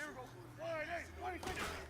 Here we go. 48, 26.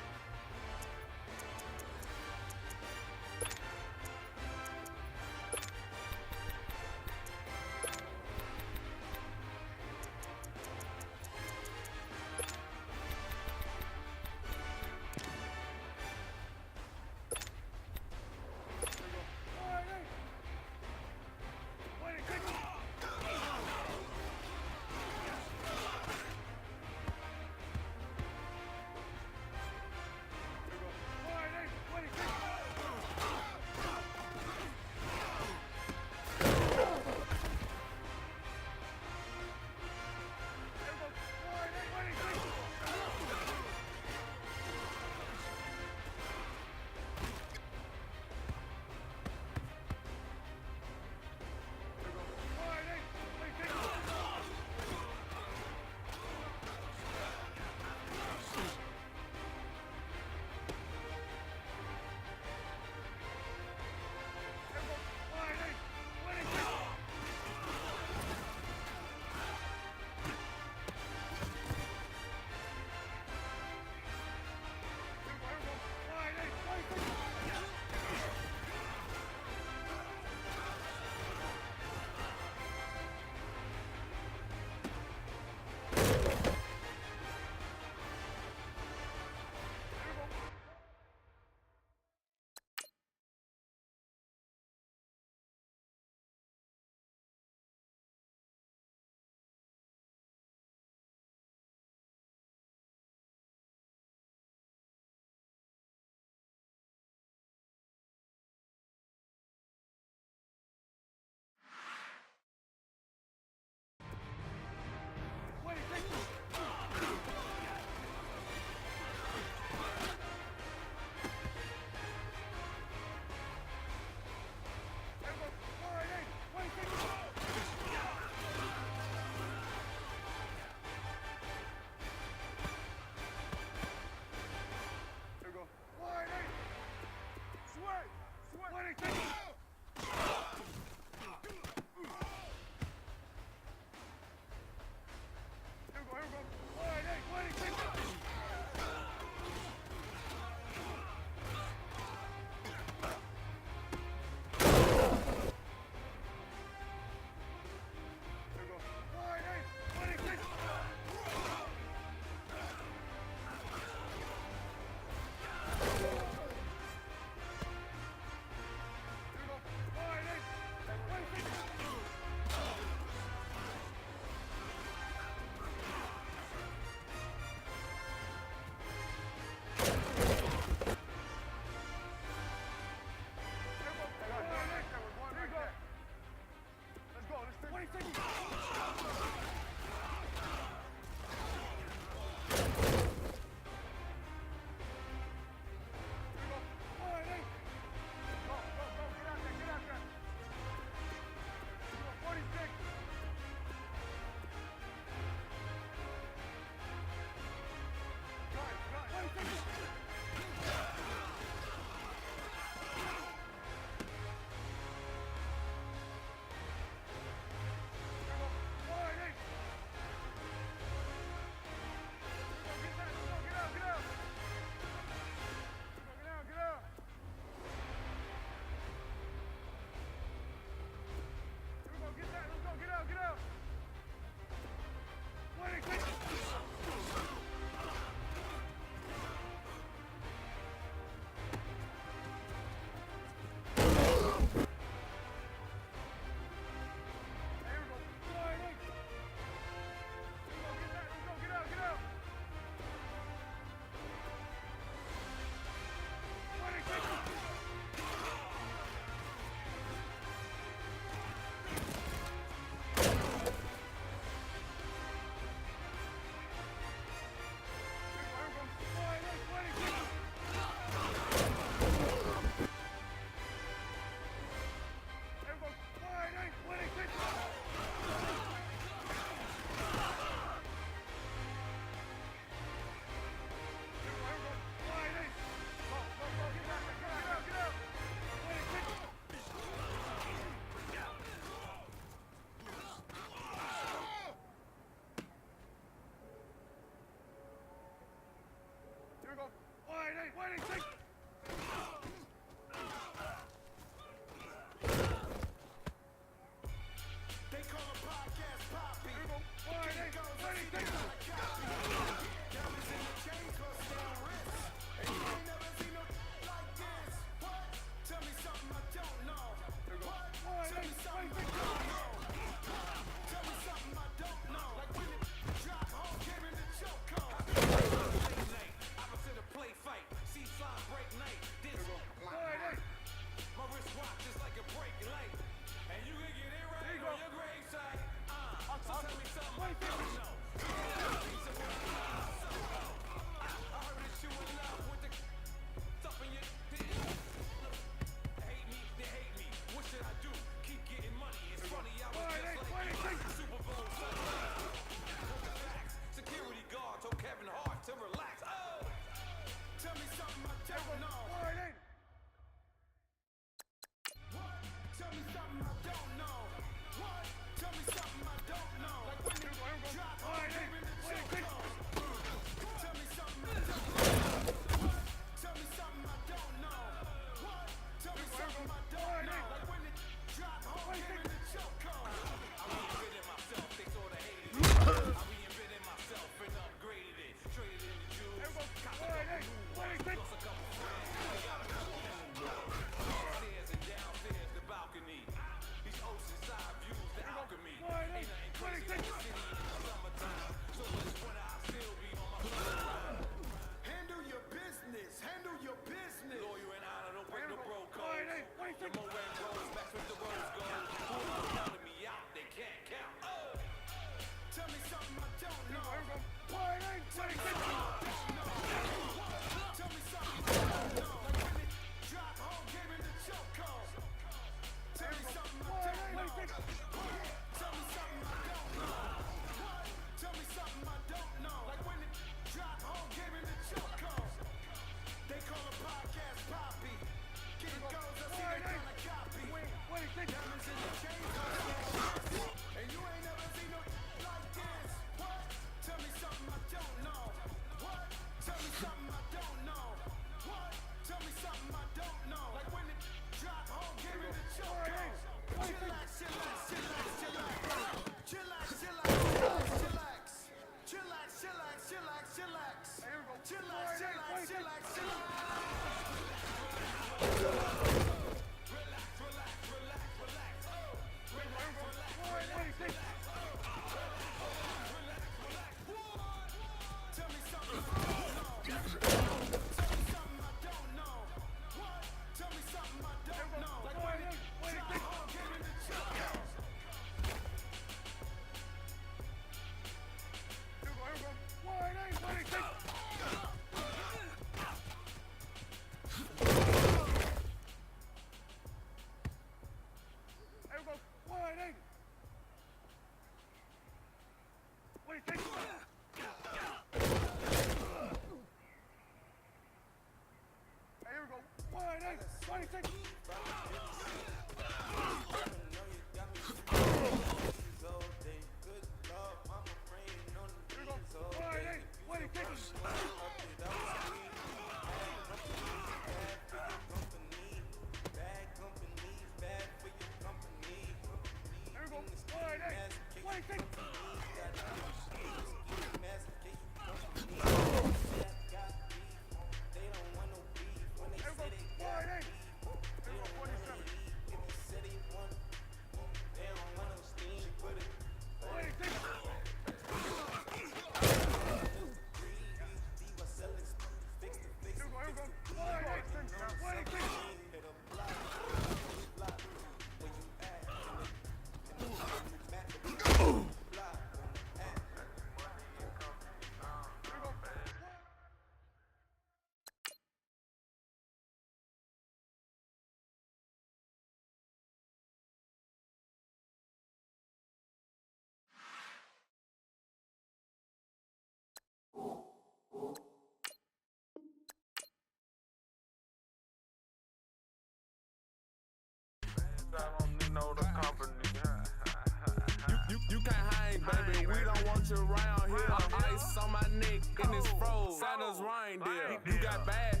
You can't hang, baby. We don't want you around here. Ice on my neck and it's froze. Santa's reindeer. You got bad.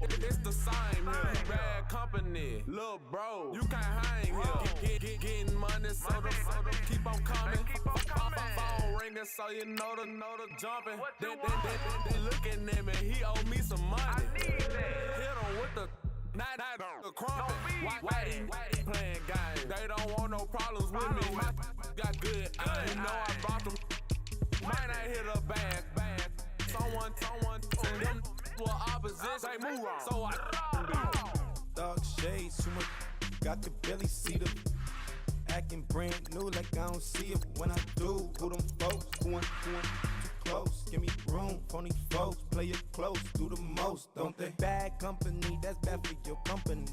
It's the same here. You bad company, little bro. You can't hang here. Getting money, so the keep on coming. Phone ringing, so you know the jumping. They looking at me. He owe me some money. Hit him with the. Not the crumpet. Why they playing games? They don't want no problems with me. My got good. You know I brought them. Might not hit a bad. Someone, and them were opposition. They move wrong. So I dog shades, too much. Got the belly see them. Acting brand new like I don't see it when I do. Who them folks? Going too close. Give me room, phony folks. Play it close, do the most, don't they? Bad company, that's bad for your company.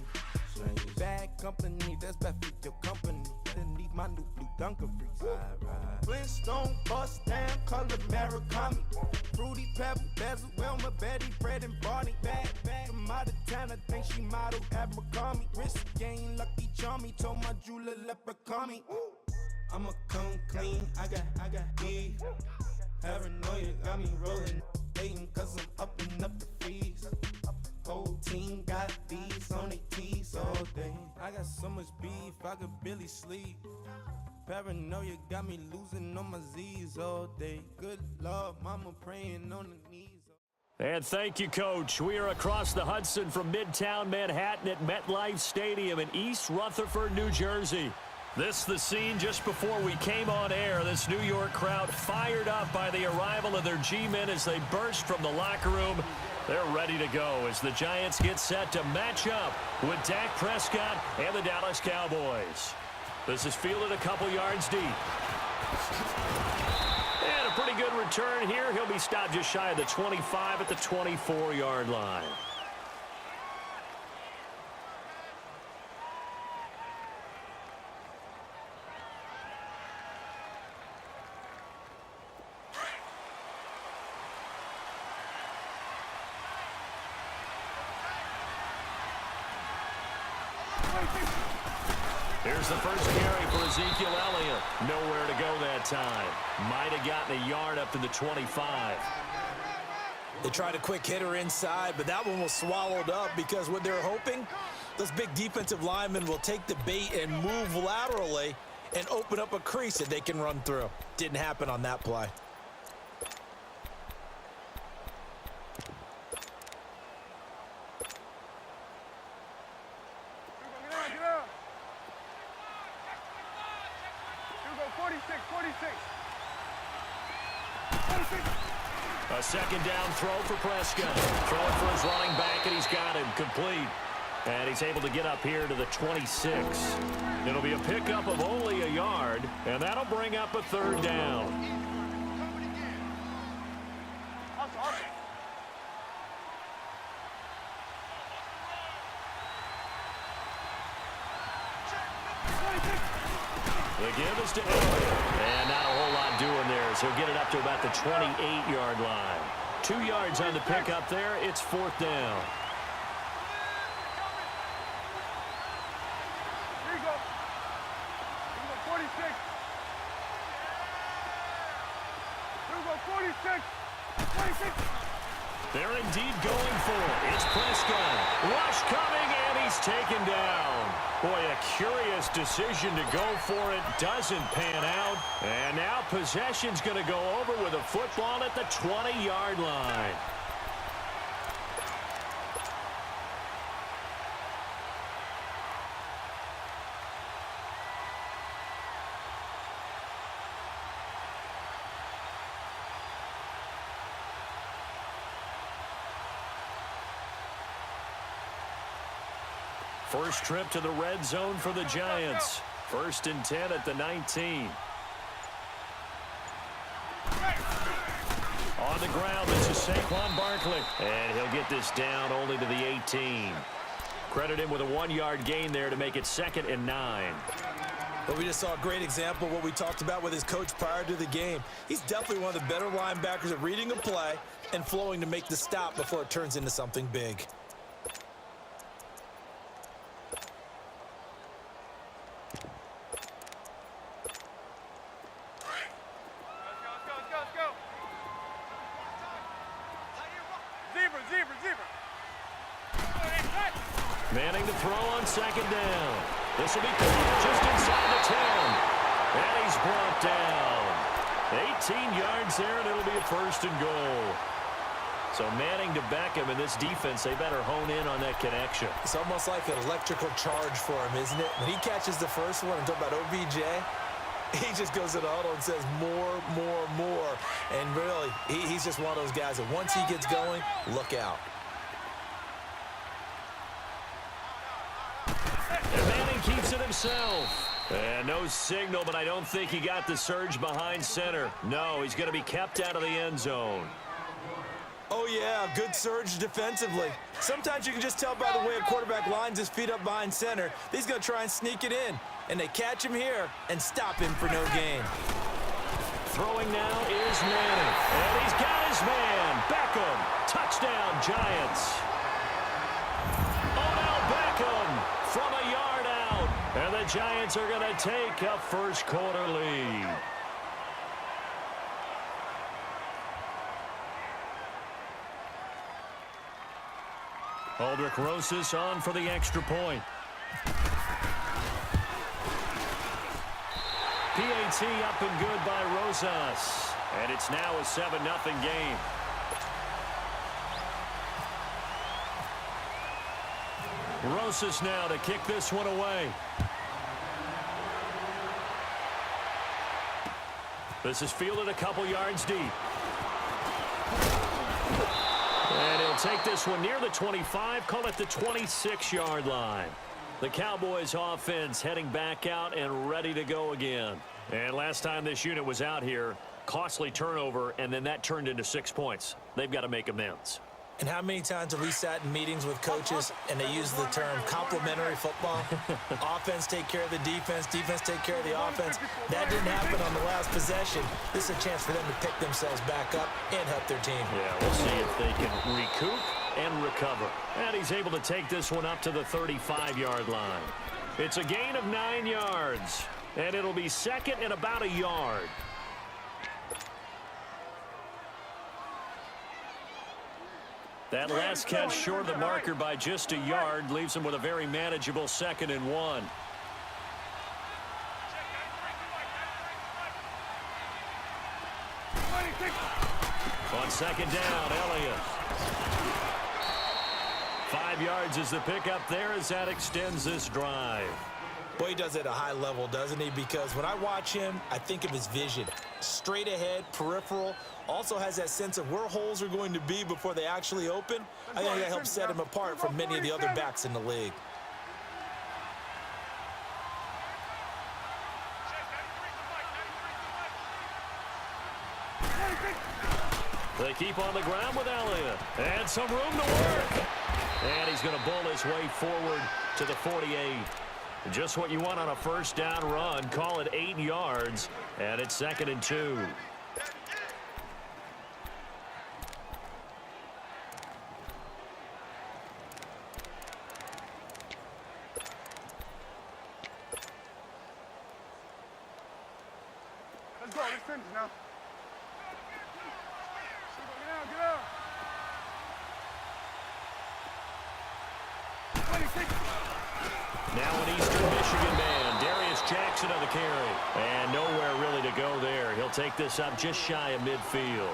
Bad company, that's bad for your company. Didn't need my new blue Dunkaroos. Flintstone, bust down, color Murakami. Fruity Pebble, Basil, Wilma, Betty, Fred, and Barney. Bad, from out of town, I think she model at McCarmy. Wrist game, Lucky Charmy, told my jeweler, leprechaun me. I'ma come clean, I got E. Paranoia got me rolling, hating cause I'm upping up the fees. Whole team got these on their tees all day. I got so much beef, I could barely sleep. Paranoia got me losing on my Z's all day. Good Lord, mama praying on the knees. And thank you, Coach. We are across the Hudson from Midtown Manhattan at MetLife Stadium in East Rutherford, New Jersey. This the scene just before we came on air. This New York crowd fired up by the arrival of their G-men as they burst from the locker room. They're ready to go as the Giants get set to match up with Dak Prescott and the Dallas Cowboys. This is fielded a couple yards deep. And a pretty good return here. He'll be stopped just shy of the 25 at the 24-yard line. Here's the first carry for Ezekiel Elliott. Nowhere to go that time. Might have gotten a yard up to the 25. They tried a quick hitter inside, but that one was swallowed up because what they're hoping, those big defensive linemen will take the bait and move laterally and open up a crease that they can run through. Didn't happen on that play. A second down throw for Prescott. Throwing for his running back, and he's got him complete. And he's able to get up here to the 26. It'll be a pickup of only a yard, and that'll bring up a third down. The give is to Elliott. And not a whole lot doing there, so he'll get it up to about the 28-yard line. 2 yards on the pickup there. It's fourth down. Here you go. Here you go, 46. Here we go, 46. 26. They're indeed going for it. It's Prescott. Rush coming, and he's taken down. Boy, a curious decision to go for it. Doesn't pan out. And now possession's going to go over with a football at the 20-yard line. First trip to the red zone for the Giants. 1st and 10 at the 19. On the ground, this is Saquon Barkley. And he'll get this down only to the 18. Credit him with a 1-yard gain there to make it 2nd and 9. But we just saw a great example of what we talked about with his coach prior to the game. He's definitely one of the better linebackers at reading a play and flowing to make the stop before it turns into something big. Manning to throw on 2nd down. This will be caught just inside the 10. And he's brought down. 18 yards there, and it'll be a 1st and goal. So Manning to Beckham, and this defense, they better hone in on that connection. It's almost like an electrical charge for him, isn't it? When he catches the first one and talk about OBJ, he just goes to the huddle and says more, more, more. And really, he's just one of those guys that once he gets going, look out. And Manning keeps it himself. And no signal, but I don't think he got the surge behind center. No, he's going to be kept out of the end zone. Oh, yeah, good surge defensively. Sometimes you can just tell by the way a quarterback lines his feet up behind center. He's going to try and sneak it in. And they catch him here and stop him for no gain. Throwing now is Manning. And he's got his man. Beckham. Touchdown, Giants. Odell Beckham from a yard out. And the Giants are going to take a first-quarter lead. Aldrich Rosas on for the extra point. PAT up and good by Rosas. And it's now a 7-0 game. Rosas now to kick this one away. This is fielded a couple yards deep. And he'll take this one near the 25, call it the 26-yard line. The Cowboys offense heading back out and ready to go again. And last time this unit was out here, costly turnover, and then that turned into 6 points. They've got to make amends. And how many times have we sat in meetings with coaches and they use the term complementary football? Offense take care of the defense, defense take care of the offense. That didn't happen on the last possession. This is a chance for them to pick themselves back up and help their team. Yeah, we'll see if they can recoup and recover. And he's able to take this one up to the 35-yard line. It's a gain of 9 yards, and it'll be 2nd and about a yard. That last catch short of the marker by just a yard leaves him with a very manageable 2nd and 1. On 2nd down, Elliott. 5 yards is the pickup there as that extends this drive. Boy, he does it at a high level, doesn't he? Because when I watch him, I think of his vision. Straight ahead, peripheral. Also has that sense of where holes are going to be before they actually open. I think that helps set him apart from many of the other backs in the league. They keep on the ground with Elliott. And some room to work. And he's going to bull his way forward to the 48. Just what you want on a first down run. Call it 8 yards. And it's 2nd and 2. Let's go. Let's finish now. Get out. 26. Now an Eastern Michigan man, Darius Jackson on the carry. And nowhere really to go there. He'll take this up just shy of midfield.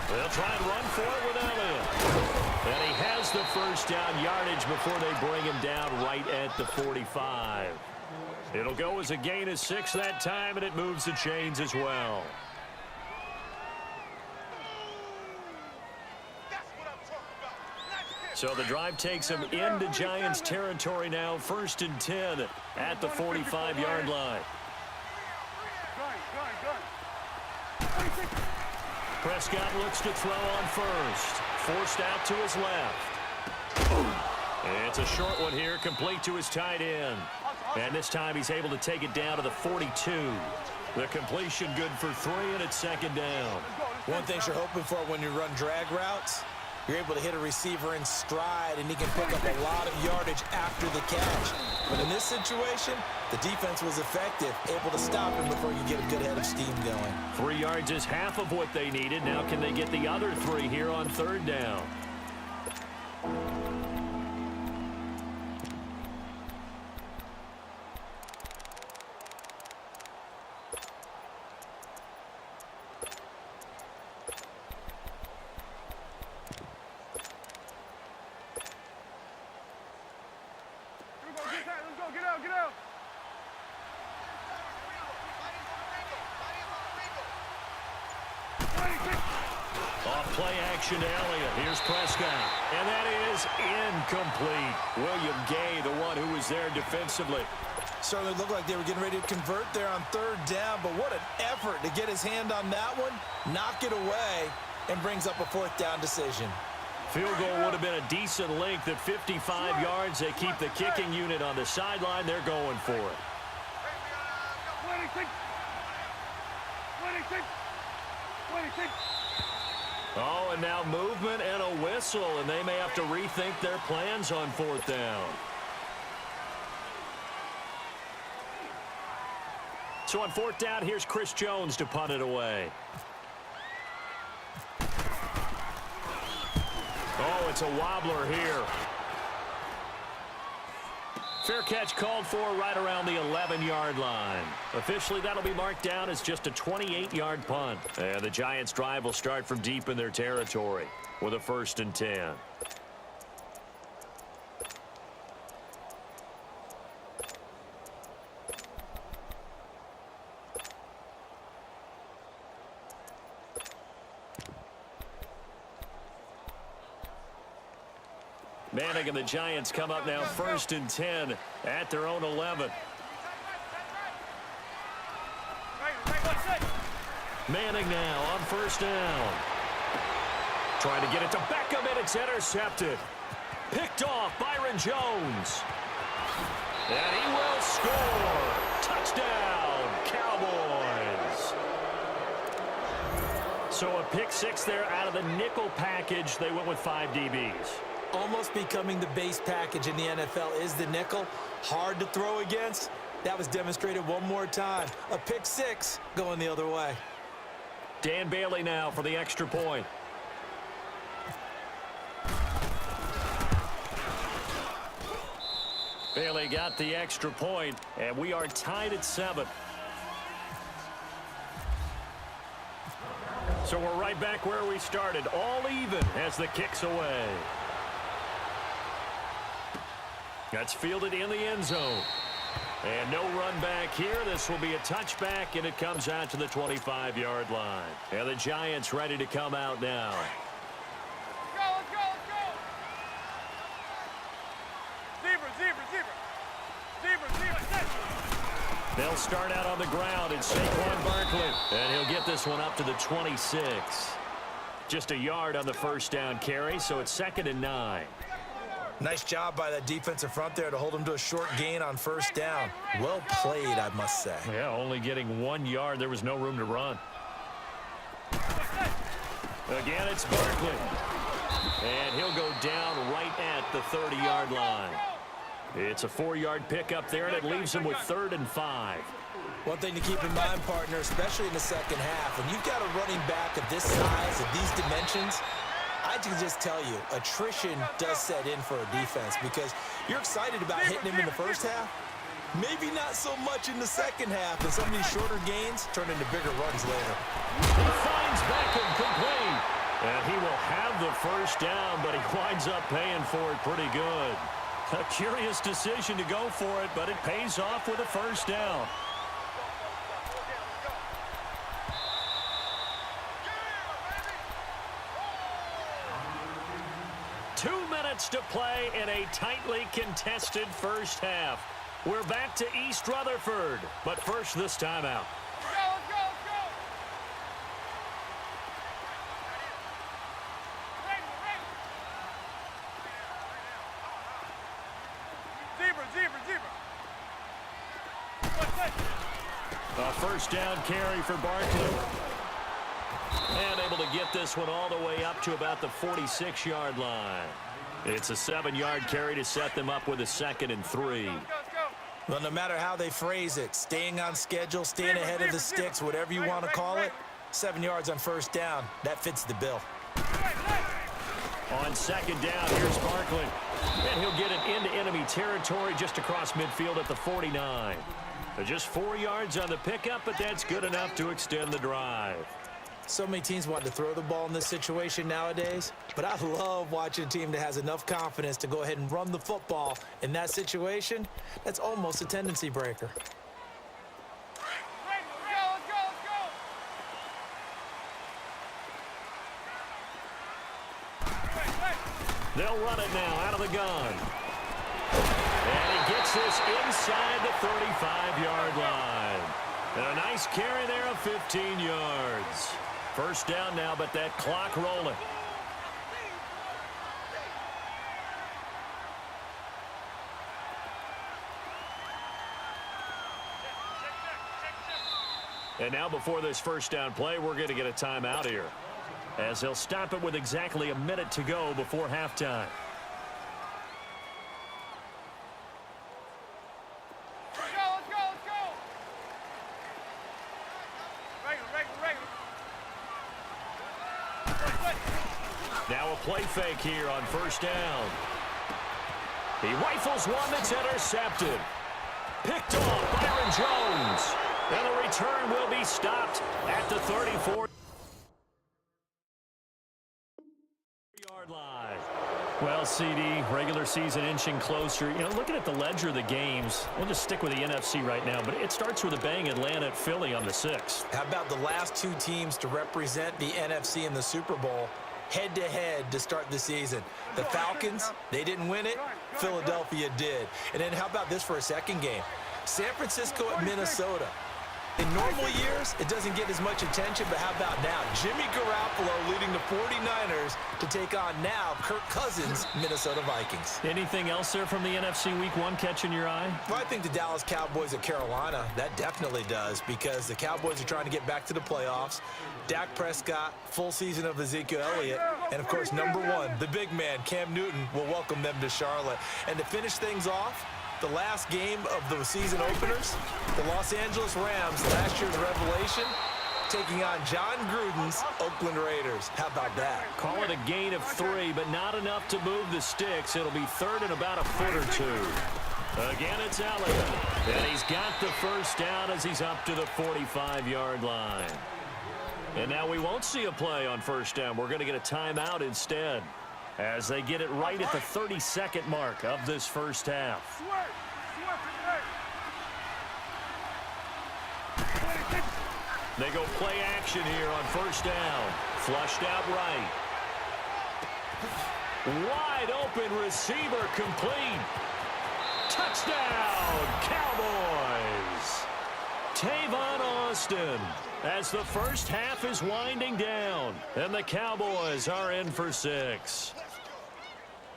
They'll try and run for it with Elliott. And he has the first down yardage before they bring him down right at the 45. It'll go as a gain of 6 that time, and it moves the chains as well. So the drive takes him into Giants territory now, 1st and 10 at the 45-yard line. Prescott looks to throw on first. Forced out to his left. It's a short one here, complete to his tight end. And this time he's able to take it down to the 42. The completion good for 3, and it's 2nd down. One thing you're hoping for when you run drag routes, you're able to hit a receiver in stride, and he can pick up a lot of yardage after the catch. But in this situation, the defense was effective, able to stop him before you get a good head of steam going. 3 yards is half of what they needed. Now can they get the other 3 here on 3rd down? Play action to Elliott. Here's Prescott. And that is incomplete. William Gay, the one who was there defensively. Certainly looked like they were getting ready to convert there on 3rd down, but what an effort to get his hand on that one, knock it away, and brings up a 4th down decision. Field goal would have been a decent length at 55 yards. They keep the kicking unit on the sideline. They're going for it. 26. Oh, and now movement and a whistle, and they may have to rethink their plans on 4th down. So on 4th down, here's Chris Jones to punt it away. Oh, it's a wobbler here. Fair catch called for right around the 11-yard line. Officially, that'll be marked down as just a 28-yard punt. And the Giants' drive will start from deep in their territory with a 1st and 10. Manning and the Giants come up now 1st and 10 at their own 11. Manning now on 1st down. Trying to get it to Beckham, and it's intercepted. Picked off Byron Jones. And he will score. Touchdown, Cowboys. So a pick 6 there out of the nickel package. They went with 5 DBs. Almost becoming the base package in the NFL is the nickel. Hard to throw against. That was demonstrated one more time. A pick 6 going the other way. Dan Bailey now for the extra point. Bailey got the extra point, and we are tied at 7. So we're right back where we started, all even as the kick's away. That's fielded in the end zone. And no run back here. This will be a touchback, and it comes out to the 25-yard line. And the Giants ready to come out now. Let's go. Zebra. They'll start out on the ground, and Saquon Barkley. And he'll get this one up to the 26. Just a yard on the 1st down carry, so it's 2nd and 9. Nice job by that defensive front there to hold him to a short gain on 1st down. Well played, I must say. Yeah, only getting 1 yard. There was no room to run. Again, it's Barkley. And he'll go down right at the 30-yard line. It's a 4-yard pickup there, and it leaves him with 3rd and 5. One thing to keep in mind, partner, especially in the second half, when you've got a running back of this size, of these dimensions, I can just tell you, attrition does set in for a defense because you're excited about hitting him in the first half. Maybe not so much in the second half, and some of these shorter gains turn into bigger runs later. He finds Beckham complete. And he will have the first down, but he winds up paying for it pretty good. A curious decision to go for it, but it pays off with a first down. Two minutes to play in a tightly contested first half. We're back to East Rutherford, but first this timeout. A first down carry for Barkley. And able to get this one all the way up to about the 46-yard line. It's a 7-yard carry to set them up with a 2nd and 3. Well, no matter how they phrase it, staying on schedule, staying ahead of the sticks, whatever you want to call it, 7 yards on first down, that fits the bill. On 2nd down, here's Barkley. And he'll get it into enemy territory just across midfield at the 49. Just 4 yards on the pickup, but that's good enough to extend the drive. So many teams want to throw the ball in this situation nowadays, but I love watching a team that has enough confidence to go ahead and run the football in that situation. That's almost a tendency breaker. They'll run it now out of the gun. And he gets this inside the 35-yard line. And a nice carry there of 15 yards. First down now, but that clock rolling. And now before this first down play, we're going to get a timeout here, as they'll stop it with exactly a minute to go before halftime. Now a play fake here on first down. He rifles one that's intercepted. Picked off Byron Jones. And the return will be stopped at the 34-yard line. Well, CD, regular season inching closer. You know, looking at the ledger of the games, we'll just stick with the NFC right now, but it starts with a bang, Atlanta at Philly on the 6th. How about the last two teams to represent the NFC in the Super Bowl head-to-head to start the season? The Falcons, they didn't win it. Philadelphia did. And then how about this for a second game? San Francisco at Minnesota. In normal years, it doesn't get as much attention, but how about now? Jimmy Garoppolo leading the 49ers to take on now Kirk Cousins' Minnesota Vikings. Anything else there from the NFC Week 1 catching your eye? Well, I think the Dallas Cowboys at Carolina, that definitely does, because the Cowboys are trying to get back to the playoffs. Dak Prescott, full season of Ezekiel Elliott, and of course, number one, the big man, Cam Newton, will welcome them to Charlotte. And to finish things off, the last game of the season openers, the Los Angeles Rams, last year's revelation, taking on John Gruden's Oakland Raiders. How about that? Call it a gain of 3, but not enough to move the sticks. It'll be third and about a foot or two. Again, it's Elliott. And he's got the first down as he's up to the 45-yard line. And now we won't see a play on first down. We're going to get a timeout instead, as they get it right at the 32nd mark of this first half. They go play action here on first down. Flushed out right. Wide open receiver complete. Touchdown, Cowboys. Tavon Austin, as the first half is winding down, and the Cowboys are in for 6.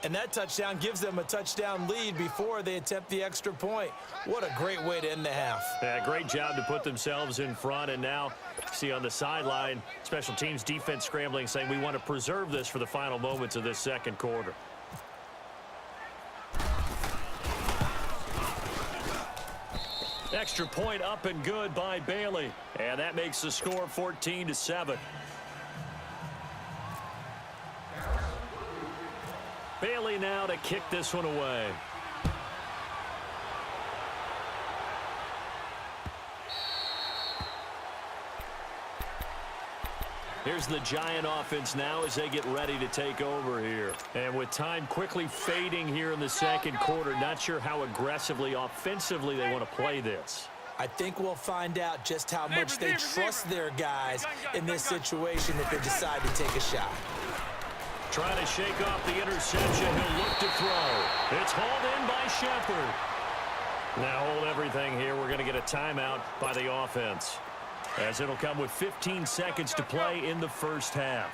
And that touchdown gives them a touchdown lead before they attempt the extra point. What a great way to end the half. Yeah, great job to put themselves in front. And now, see on the sideline, special teams defense scrambling, saying we want to preserve this for the final moments of this second quarter. Extra point up and good by Bailey. And that makes the score 14-7. Bailey now to kick this one away. Here's the Giant offense now as they get ready to take over here. And with time quickly fading here in the second quarter, not sure how aggressively, offensively they want to play this. I think we'll find out just how much they trust their guys in this situation if they decide to take a shot. Trying to shake off the interception. He'll look to throw. It's hauled in by Shepard. Now hold everything here. We're going to get a timeout by the offense, as it'll come with 15 seconds to play in the first half.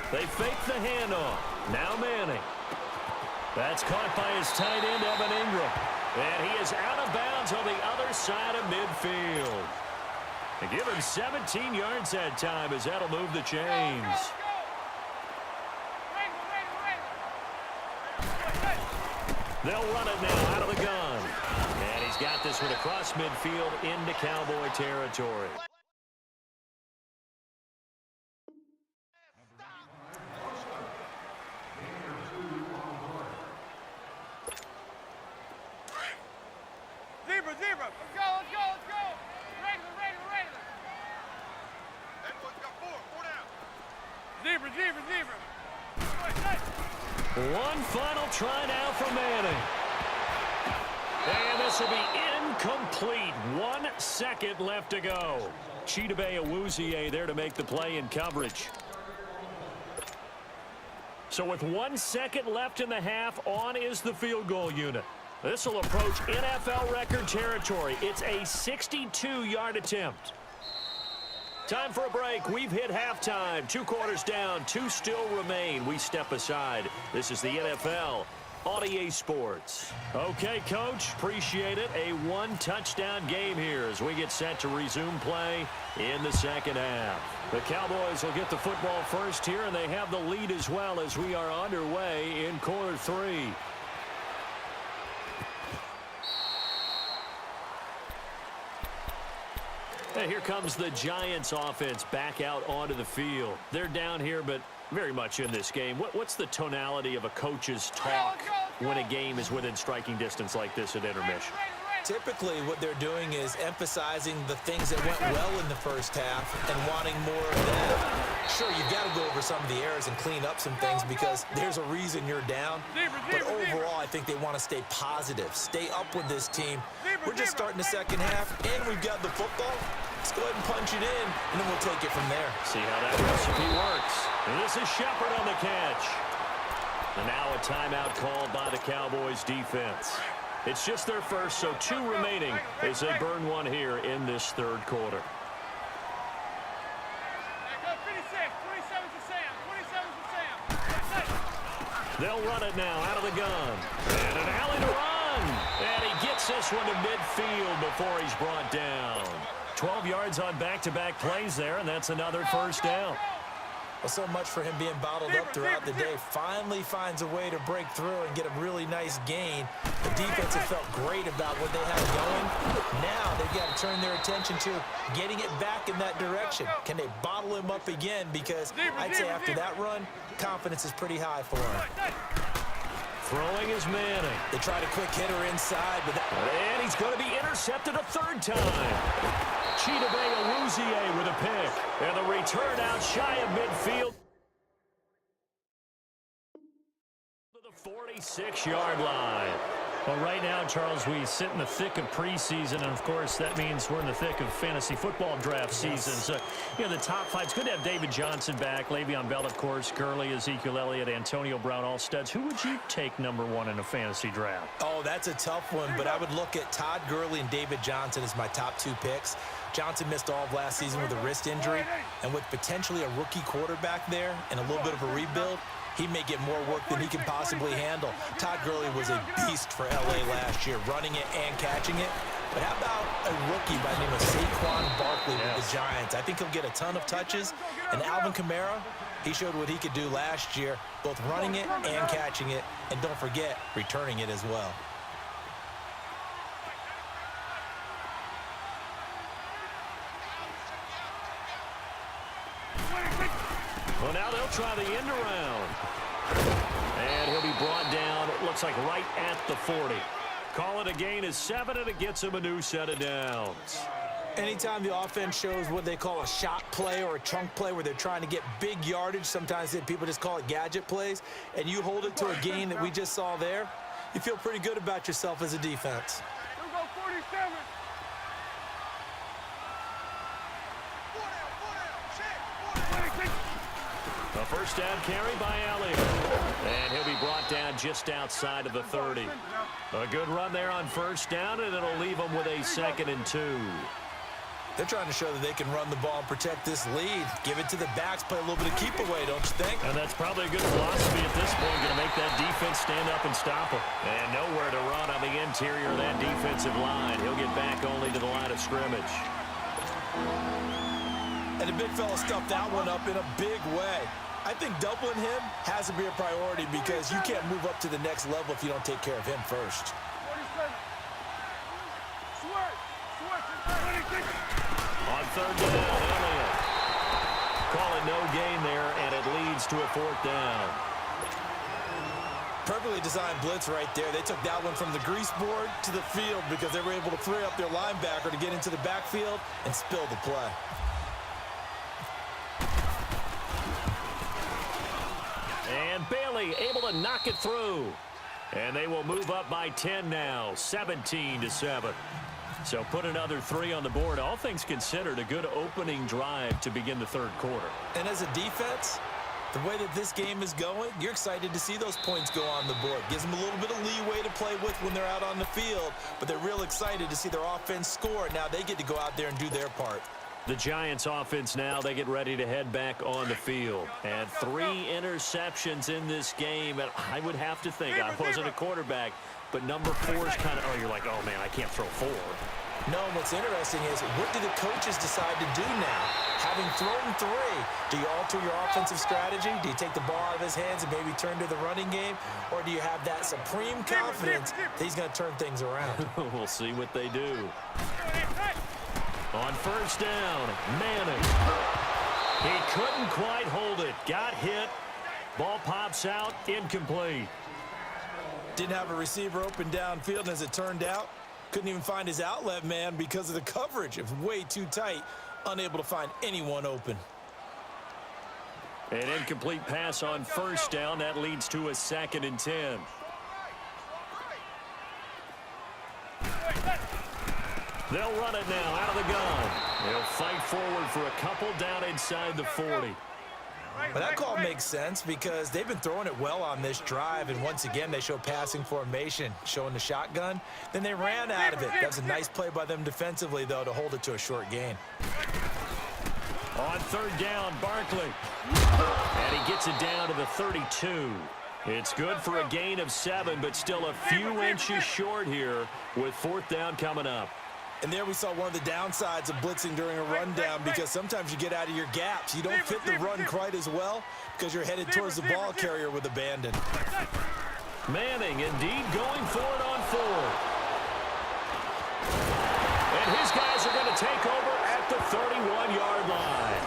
They fake the handoff. Now Manning. That's caught by his tight end, Evan Ingram. And he is out of bounds on the other side of midfield. They give him 17 yards that time as that'll move the chains. They'll run it now out of the gun. And he's got this one across midfield into Cowboy territory. Zebra. Let's go. Regular. Everyone's got four down. Zebra. One final try now for Manning. And this will be incomplete. 1 second left to go. Chidobe Awuzie there to make the play in coverage. So with 1 second left in the half, on is the field goal unit. This will approach NFL record territory. It's a 62-yard attempt. Time for a break. We've hit halftime. 2 quarters down. 2 still remain. We step aside. This is the NFL on EA Sports. Okay, Coach. Appreciate it. A 1-touchdown game here as we get set to resume play in the second half. The Cowboys will get the football first here, and they have the lead as well as we are underway in quarter 3. And here comes the Giants offense back out onto the field. They're down here, but very much in this game. What's the tonality of a coach's talk when a game is within striking distance like this at intermission? Typically, what they're doing is emphasizing the things that went well in the first half and wanting more of that. Sure, you've got to go over some of the errors and clean up some things because there's a reason you're down. But overall, I think they want to stay positive, stay up with this team. We're just starting the second half, and we've got the football. Let's go ahead and punch it in, and then we'll take it from there. See how that recipe works. And this is Shepard on the catch. And now a timeout called by the Cowboys defense. It's just their first, so 2 remaining as they burn one here in this third quarter. They'll run it now out of the gun. And an alley to run. And he gets this one to midfield before he's brought down. 12 yards on back-to-back plays there, and that's another first down. Well, so much for him being bottled up throughout the day. Finally finds a way to break through and get a really nice gain. The defense has felt great about what they have going. Now they've got to turn their attention to getting it back in that direction. Can they bottle him up again? Because I'd say after that run, confidence is pretty high for him. Throwing is Manning. They tried a quick hitter inside, but and he's going to be intercepted a third time. Chidobe Awuzie with a pick. And the return out shy of midfield to the 46-yard line. Well, right now, Charles, we sit in the thick of preseason, and, of course, that means we're in the thick of fantasy football draft season. So, the top five, it's good to have David Johnson back, Le'Veon Bell, of course, Gurley, Ezekiel Elliott, Antonio Brown, all studs. Who would you take number one in a fantasy draft? Oh, that's a tough one, but I would look at Todd Gurley and David Johnson as my top two picks. Johnson missed all of last season with a wrist injury, and with potentially a rookie quarterback there and a little bit of a rebuild, he may get more work than he can possibly handle. Todd Gurley was a beast for L.A. last year, running it and catching it. But how about a rookie by the name of Saquon Barkley with the Giants? I think he'll get a ton of touches. And Alvin Kamara, he showed what he could do last year, both running it and catching it. And don't forget, returning it as well. Well, now they'll try the end around. And he'll be brought down, it looks like right at the 40. Call it a gain of 7, and it gets him a new set of downs. Anytime the offense shows what they call a shot play or a chunk play where they're trying to get big yardage, sometimes people just call it gadget plays, and you hold it to a gain that we just saw there, you feel pretty good about yourself as a defense. Here we go, 47. A first down carry by Elliott. And he'll be brought down just outside of the 30. A good run there on first down, and it'll leave them with a 2nd and 2. They're trying to show that they can run the ball and protect this lead. Give it to the backs, play a little bit of keep away, don't you think? And that's probably a good philosophy at this point, going to make that defense stand up and stop him. And nowhere to run on the interior of that defensive line. He'll get back only to the line of scrimmage. And the big fella stuffed that one up in a big way. I think doubling him has to be a priority because you can't move up to the next level if you don't take care of him first. 47. Switch. On third down, Elliott. Call it no gain there, and it leads to a 4th down. Perfectly designed blitz right there. They took that one from the grease board to the field because they were able to free up their linebacker to get into the backfield and spill the play. And Bailey able to knock it through. And they will move up by 10 now, 17-7. So put another 3 on the board. All things considered, a good opening drive to begin the third quarter. And as a defense, the way that this game is going, you're excited to see those points go on the board. Gives them a little bit of leeway to play with when they're out on the field, but they're real excited to see their offense score. Now they get to go out there and do their part. The Giants offense now, they get ready to head back on the field. And 3 interceptions in this game. And I would have to think, I wasn't a quarterback, but number 4 is kind of, oh, you're like, oh, man, I can't throw 4. No, what's interesting is what do the coaches decide to do now? Having thrown 3, do you alter your offensive strategy? Do you take the ball out of his hands and maybe turn to the running game? Or do you have that supreme confidence that he's going to turn things around? We'll see what they do. On first down, Manning. He couldn't quite hold it. Got hit. Ball pops out, incomplete. Didn't have a receiver open downfield, and as it turned out, couldn't even find his outlet man because of the coverage. It was way too tight, unable to find anyone open. An incomplete pass on first down. That leads to a 2nd and 10. They'll run it now out of the gun. They'll fight forward for a couple down inside the 40. But that call makes sense because they've been throwing it well on this drive, and once again they show passing formation, showing the shotgun. Then they ran out of it. That was a nice play by them defensively, though, to hold it to a short gain. On third down, Barkley. And he gets it down to the 32. It's good for a gain of 7, but still a few inches short here with 4th down coming up. And there we saw one of the downsides of blitzing during a rundown because sometimes you get out of your gaps. You don't fit the run quite as well because you're headed towards the ball carrier with abandon. Manning indeed going for it on 4th. And his guys are going to take over at the 31-yard line.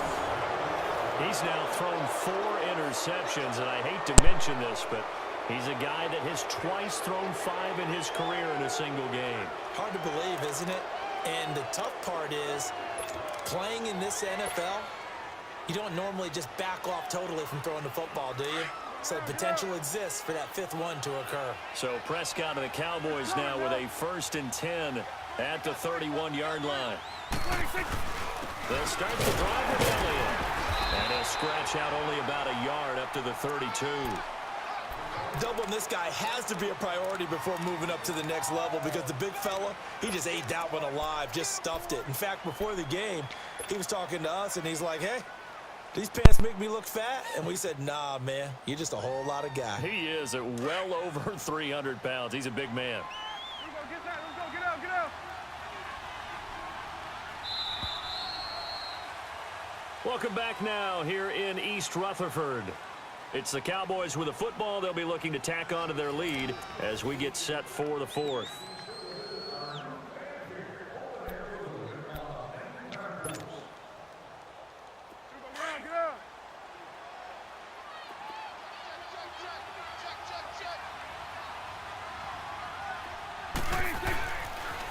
He's now thrown 4 interceptions, and I hate to mention this, but he's a guy that has twice thrown 5 in his career in a single game. Hard to believe, isn't it? And the tough part is, playing in this NFL, you don't normally just back off totally from throwing the football, do you? So the potential exists for that 5th one to occur. So Prescott and the Cowboys now with a 1st and 10 at the 31-yard line. They'll start the drive with Elliott. And he'll scratch out only about a yard up to the 32. Doubling this guy has to be a priority before moving up to the next level because the big fella, he just ate that one alive, just stuffed it. In fact, before the game, he was talking to us, and he's like, hey, these pants make me look fat? And we said, nah, man, you're just a whole lot of guy. He is at well over 300 pounds. He's a big man. Let's go, get that. Let's go, get out, get out. Welcome back now here in East Rutherford. It's the Cowboys with the football. They'll be looking to tack on to their lead as we get set for the 4th.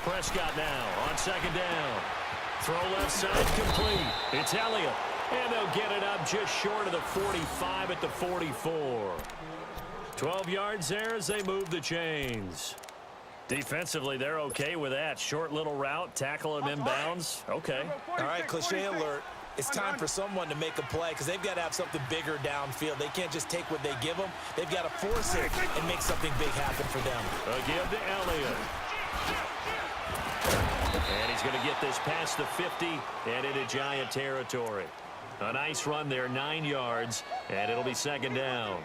Prescott now on 2nd down. Throw left side complete. It's Elliott. And they'll get it up just short of the 45 at the 44. 12 yards there as they move the chains. Defensively, they're okay with that. Short little route, tackle him inbounds. Okay. All right, cliche alert. It's time for someone to make a play because they've got to have something bigger downfield. They can't just take what they give them. They've got to force it and make something big happen for them. A give to Elliott. And he's going to get this past the 50 and into Giant territory. A nice run there, 9 yards, and it'll be 2nd down.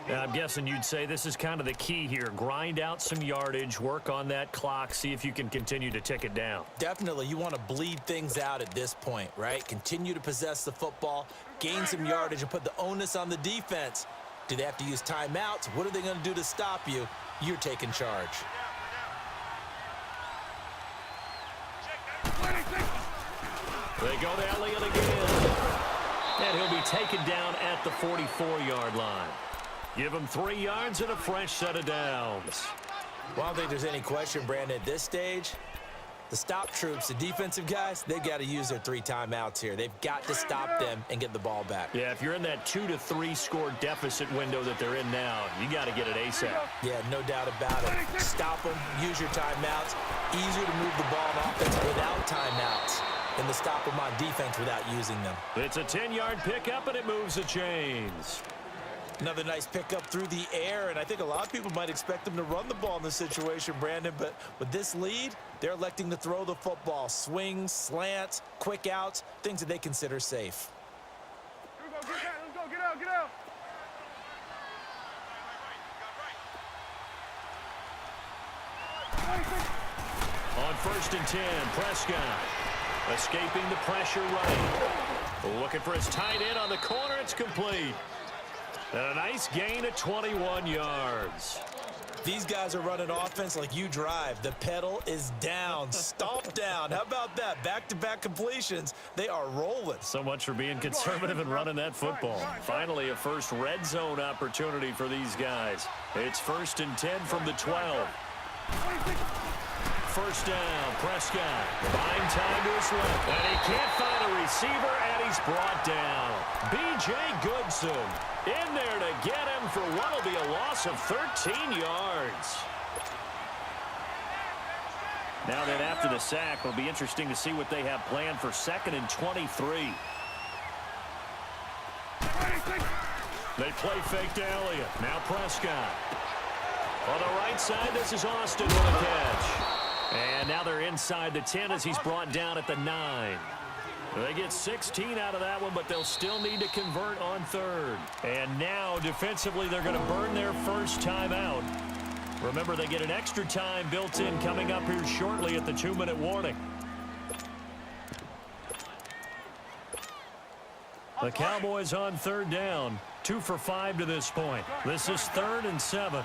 Now, I'm guessing you'd say this is kind of the key here. Grind out some yardage, work on that clock, see if you can continue to tick it down. Definitely. You want to bleed things out at this point, right? Continue to possess the football, gain some yardage, and put the onus on the defense. Do they have to use timeouts? What are they going to do to stop you? You're taking charge. They go to Elliott again. And he'll be taken down at the 44-yard line. Give him 3 yards and a fresh set of downs. Well, I don't think there's any question, Brandon, at this stage. The stop troops, the defensive guys, they've got to use their 3 timeouts here. They've got to stop them and get the ball back. Yeah, if you're in that 2 to 3 score deficit window that they're in now, you got to get it ASAP. Yeah, no doubt about it. Stop them, use your timeouts. Easier to move the ball on offense without timeouts than to stop them on defense without using them. It's a 10-yard pickup, and it moves the chains. Another nice pickup through the air, and I think a lot of people might expect them to run the ball in this situation, Brandon, but with this lead, they're electing to throw the football. Swings, slants, quick outs, things that they consider safe. Here we go, get that. Let's go, get out, get out. On 1st and 10, Prescott escaping the pressure right. Looking for his tight end on the corner. It's complete. And a nice gain at 21 yards. These guys are running offense like you drive. The pedal is down, stomp down. How about that? Back-to-back completions. They are rolling. So much for being conservative and running that football. Finally, a first red zone opportunity for these guys. It's 1st and 10 from the 12. First down, Prescott. Buying time to his left. And he can't find a receiver, and he's brought down. B.J. Goodson in there to get him for what will be a loss of 13 yards. Now then, after the sack, it'll be interesting to see what they have planned for 2nd and 23. They play fake to Elliott. Now Prescott. On the right side, this is Austin with a catch. And now they're inside the 10 as he's brought down at the 9. They get 16 out of that one, but they'll still need to convert on 3rd. And now, defensively, they're going to burn their first time out. Remember, they get an extra time built in coming up here shortly at the 2-minute warning. The Cowboys on 3rd down, 2 for 5 to this point. This is 3rd and 7.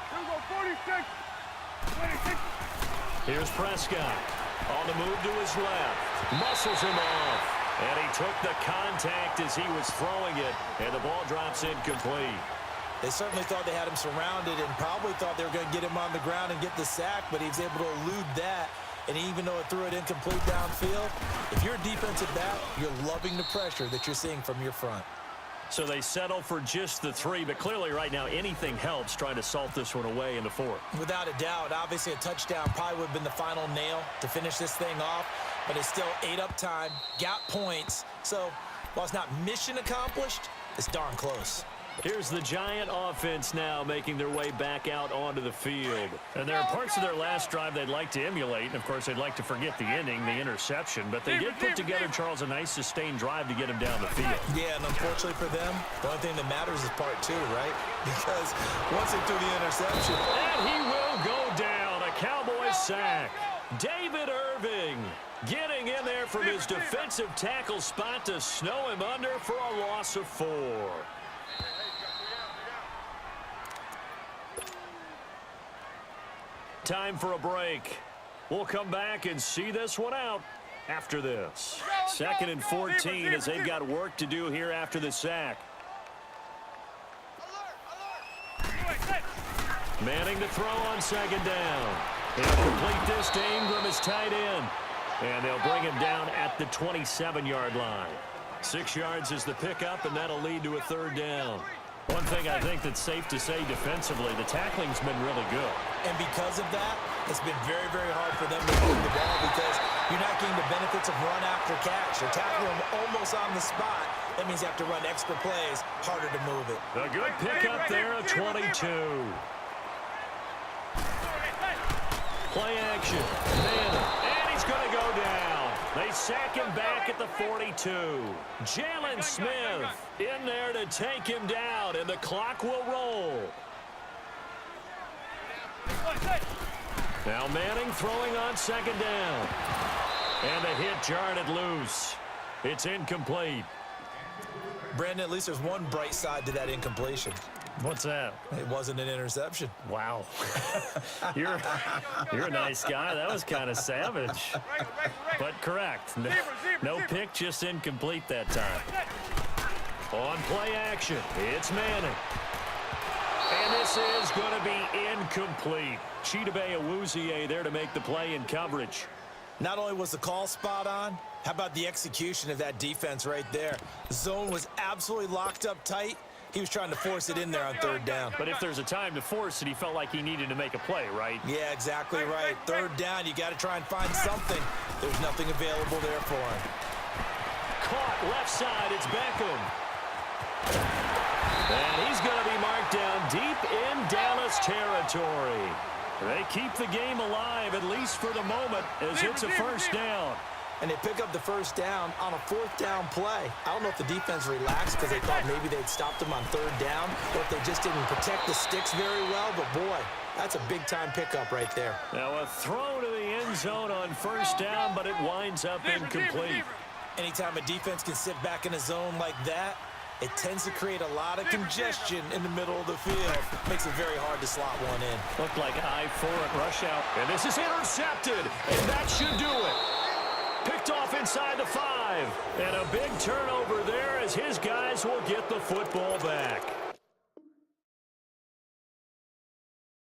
Here we go, 46. 26. Here's Prescott. On the move to his left. Muscles him off. And he took the contact as he was throwing it. And the ball drops incomplete. They certainly thought they had him surrounded and probably thought they were going to get him on the ground and get the sack, but he was able to elude that. And even though it threw it incomplete downfield, if you're a defensive back, you're loving the pressure that you're seeing from your front. So they settle for just the 3, but clearly right now anything helps trying to salt this one away in the 4th. Without a doubt, obviously a touchdown probably would have been the final nail to finish this thing off, but it's still 8 up time, got points. So while it's not mission accomplished, it's darn close. Here's the Giant offense now making their way back out onto the field. And there are parts of their last drive they'd like to emulate. And, of course, they'd like to forget the ending, the interception. But they did put together, Charles, a nice sustained drive to get him down the field. Yeah, and unfortunately for them, the only thing that matters is part 2, right? Because once they threw the interception. And he will go down. A Cowboy sack. David Irving getting in there from his defensive tackle spot to snow him under for a loss of 4. Time for a break. We'll come back and see this one out after this. 2nd and 14 as they've got work to do here after the sack. Manning to throw on 2nd down. He'll complete this to Ingram as tight end. And they'll bring him down at the 27-yard line. 6 yards is the pickup, and that'll lead to a 3rd down. One thing I think that's safe to say defensively, the tackling's been really good. And because of that, it's been very, very hard for them to move the ball because you're not getting the benefits of run after catch. You're tackling them almost on the spot. That means you have to run extra plays, harder to move it. A good pickup there of 22. Play action. And he's going to go down. They sack him back at the 42. Jalen Smith in there to take him down, and the clock will roll. Now Manning throwing on 2nd down. And the hit jarred it loose. It's incomplete. Brandon, at least there's one bright side to that incompletion. What's that? It wasn't an interception. Wow. You're a nice guy. That was kind of savage. But correct. No pick, just incomplete that time. On play action, it's Manning. And this is going to be incomplete. Chidobe Awuzie there to make the play in coverage. Not only was the call spot on, how about the execution of that defense right there? The zone was absolutely locked up tight. He was trying to force it in there on 3rd down. But if there's a time to force it, he felt like he needed to make a play, right? Yeah, exactly right. 3rd down, you got to try and find something. There's nothing available there for him. Caught left side, it's Beckham. And he's going to be marked down deep in Dallas territory. They keep the game alive, at least for the moment, as it's a 1st down. And they pick up the 1st down on a 4th down play. I don't know if the defense relaxed because they thought maybe they'd stopped them on 3rd down, or if they just didn't protect the sticks very well. But, boy, that's a big-time pickup right there. Now a throw to the end zone on 1st down, but it winds up incomplete. Anytime a defense can sit back in a zone like that, it tends to create a lot of congestion in the middle of the field. Makes it very hard to slot one in. Looked like I-4 at rush out. And this is intercepted, and that should do it. Picked off inside the 5. And a big turnover there as his guys will get the football back.